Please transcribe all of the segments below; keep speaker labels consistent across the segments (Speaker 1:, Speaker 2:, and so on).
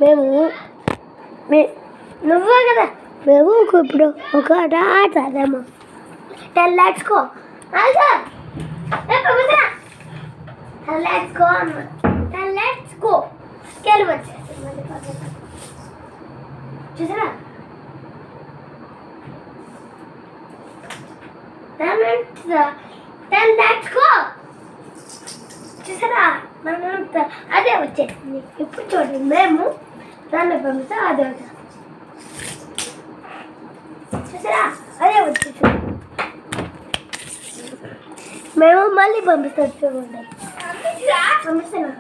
Speaker 1: మేము నువ్వే కదా మేము ఇప్పుడు ఒక ఆట ఆడతాము. 10 lakhs కో 10 lakhs కో 10 lakhs కో స్కేల్ వచ్చేసి చూసారా 10 lakhs కో చూసారా మనం అదే వచ్చేసింది. ఇప్పుడు చూడండి మేము దాన్ని పంపిస్తే అదే వచ్చేసి చూసారా అదే వచ్చేసింది. మేము మళ్ళీ పంపిస్తాం చూడండి పంపిస్తాను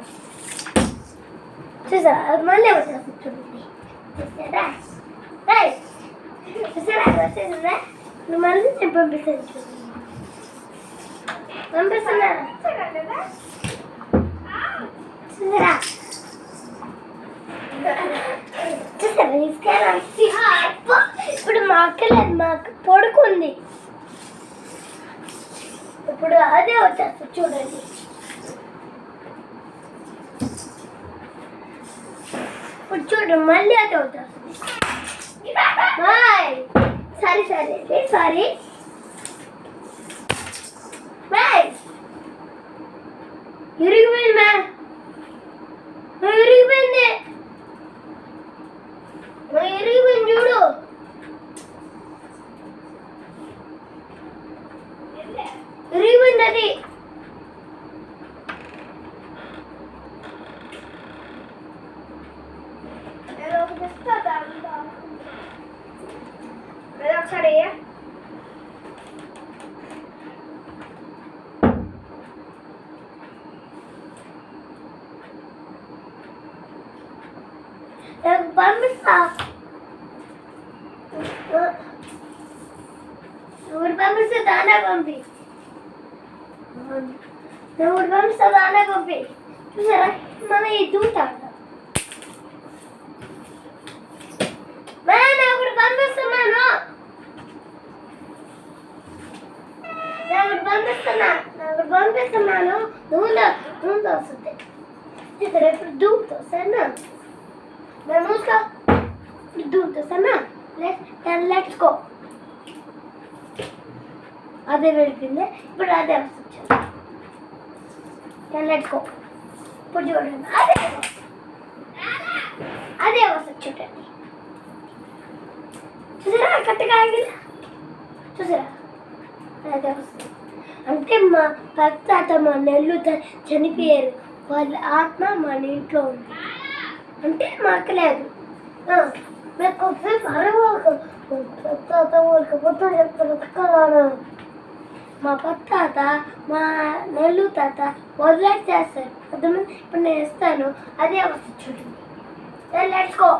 Speaker 1: చూసారా మళ్ళీ వచ్చేస్తాం చూడండి చూసారా చూసారా వచ్చేసిందా మళ్ళీ నేను పంపిస్తాను చూడండి పంపిస్తున్నా చూసారా చూసారా ఇప్పుడు మా అక్కలేదు మాకు పడుకుంది. ఇప్పుడు అదే వచ్చేస్తుంది చూడండి. ఇప్పుడు చూడండి మళ్ళీ అదే వచ్చేస్తుంది. బాయ్ సారీ సారీ బాయ్ ఇరిగిపోయింది ఇరిగిపోయింది ఇరిగిపోయింది చూడు ఇరిగిపోయింది అది. ఒకసారి పంపిస్తా నువ్వు పంపిస్తే దానే పంపి నువ్వు పంపిస్తా దానే పంపి చూసారా మన ఈ దూత నేను పంపిస్తున్నాను నువ్వు వస్తుంది ఇక్కడ ఇప్పుడు దూకుతా సరేనా मैं उसका दूध सना 10 lakhs को అదే వెళ్తుంది. ఇప్పుడు అదే వస్తుంది 10 lakhs को ఇప్పుడు చూడండి అదే వస్తుంది చూడండి చూసారా కరెక్ట్గా ఆగింది చూసారా అదే వస్తుంది. అంటే మా భర్త మా నెల్లు చనిపోయారు వాళ్ళ ఆత్మ మన ఇంట్లో ఉంది అంటే మాకు లేదు. నాకు మొత్తం చెప్తాను కదా మా తాత మా నెల్లు తాత వదిలేట్ చేస్తారు అర్థమైంది. ఇప్పుడు నేను ఇస్తాను అదే వస్తుంది చూడండి. Let's go